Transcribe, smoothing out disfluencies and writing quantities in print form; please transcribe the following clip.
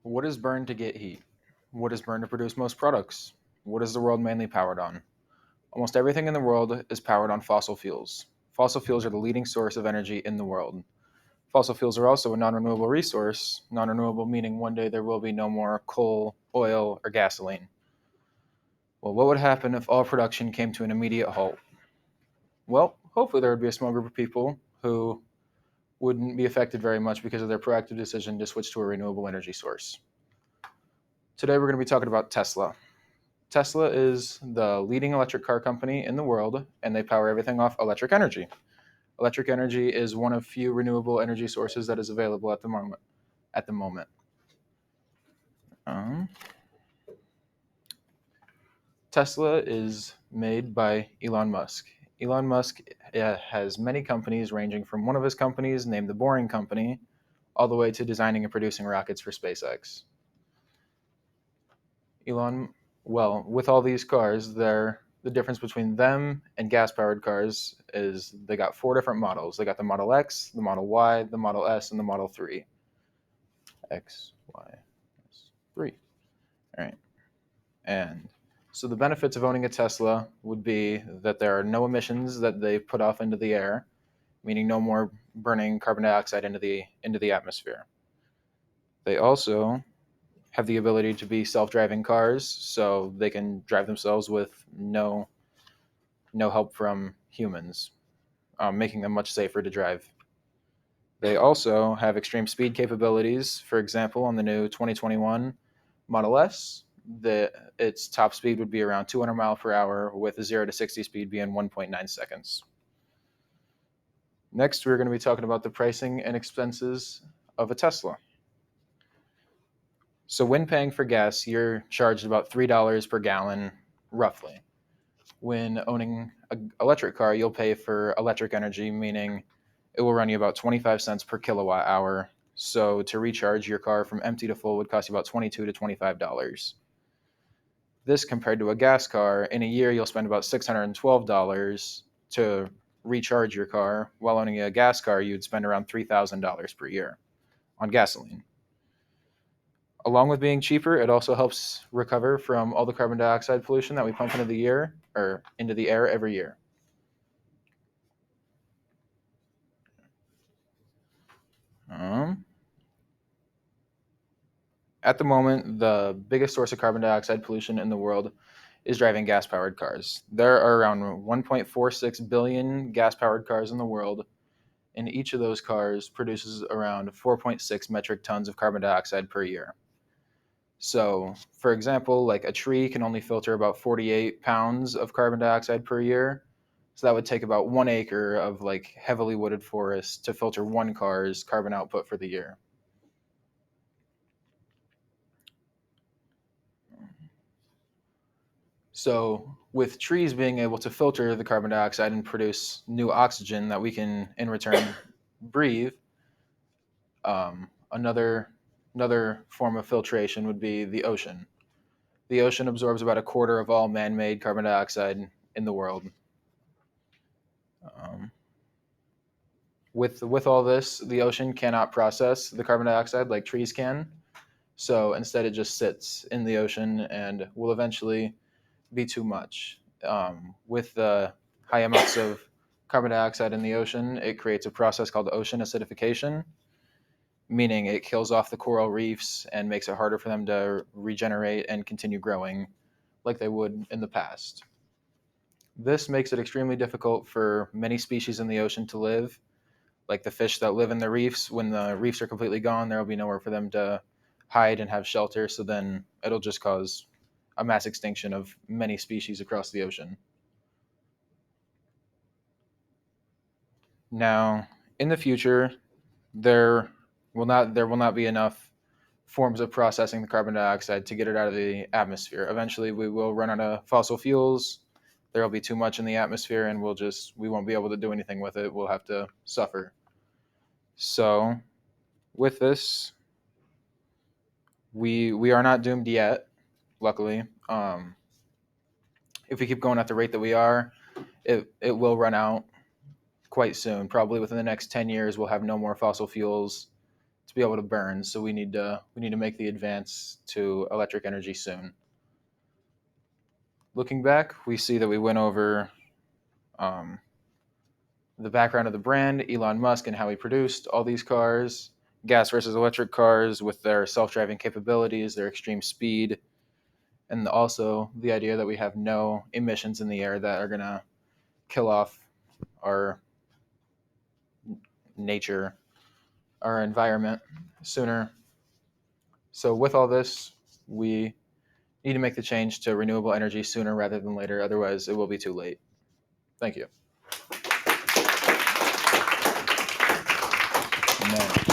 What is burned to get heat? What is burned to produce most products? What is the world mainly powered on? Almost everything in the world is powered on fossil fuels. Fossil fuels are the leading source of energy in the world. Fossil fuels are also a non renewable resource, non renewable meaning one day there will be no more coal, oil, or gasoline. Well, what would happen if all production came to an immediate halt? Well, hopefully there would be a small group of people who wouldn't be affected very much because of their proactive decision to switch to a renewable energy source. Today we're going to be talking about Tesla. Tesla is the leading electric car company in the world, and they power everything off electric energy. Electric energy is one of few renewable energy sources that is available at the moment. At the moment, um, Tesla is made by Elon Musk. Elon Musk has many companies, ranging from one of his companies named the Boring Company, all the way to designing and producing rockets for SpaceX. Elon, well, with all these cars, the difference between them and gas-powered cars is they got four different models. They got the Model X, the Model Y, the Model S, and the Model 3. X, Y, S, 3. All right. And so the benefits of owning a Tesla would be that there are no emissions that they put off into the air, meaning no more burning carbon dioxide into the atmosphere. They also have the ability to be self-driving cars, so they can drive themselves with no help from humans, making them much safer to drive. They also have extreme speed capabilities. For example, on the new 2021 Model S, its top speed would be around 200 mile per hour, with a 0 to 60 speed being 1.9 seconds. Next, we're going to be talking about the pricing and expenses of a Tesla. So, when paying for gas, you're charged about $3 per gallon, roughly. When owning an electric car, you'll pay for electric energy, meaning it will run you about 25 cents per kilowatt hour. So to recharge your car from empty to full would cost you about $22 to $25. This compared to a gas car, in a year you'll spend about $612 to recharge your car, while owning a gas car you'd spend around $3,000 per year on gasoline. Along with being cheaper, it also helps recover from all the carbon dioxide pollution that we pump into the air every year. Um, at the moment, the biggest source of carbon dioxide pollution in the world is driving gas powered cars. There are around 1.46 billion gas powered cars in the world, and each of those cars produces around 4.6 metric tons of carbon dioxide per year. So, for example, like a tree can only filter about 48 pounds of carbon dioxide per year. So that would take about 1 acre of like heavily wooded forest to filter one car's carbon output for the year. So, with trees being able to filter the carbon dioxide and produce new oxygen that we can in return breathe, another form of filtration would be the ocean. The ocean absorbs about a quarter of all man-made carbon dioxide in the world. Um, with all this, the ocean cannot process the carbon dioxide like trees can. So instead, it just sits in the ocean and will eventually be too much. With the high amounts of carbon dioxide in the ocean, it creates a process called ocean acidification, meaning it kills off the coral reefs and makes it harder for them to regenerate and continue growing like they would in the past. This makes it extremely difficult for many species in the ocean to live, like the fish that live in the reefs. When the reefs are completely gone, there will be nowhere for them to hide and have shelter, so then it'll just cause a mass extinction of many species across the ocean. Now, in the future, there there will not be enough forms of processing the carbon dioxide to get it out of the atmosphere. Eventually, we will run out of fossil fuels. There will be too much in the atmosphere, and we won't be able to do anything with it. We'll have to suffer. So, with this, we are not doomed yet. Luckily, if we keep going at the rate that we are, it will run out quite soon. Probably within the next 10 years, we'll have no more fossil fuels to be able to burn. So we need to make the advance to electric energy soon. Looking back, we see that we went over um, the background of the brand, Elon Musk, and how he produced all these cars, gas versus electric cars with their self-driving capabilities, their extreme speed, and also the idea that we have no emissions in the air that are going to kill off our nature, our environment sooner. So with all this, we need to make the change to renewable energy sooner rather than later. Otherwise, it will be too late. Thank you. Man.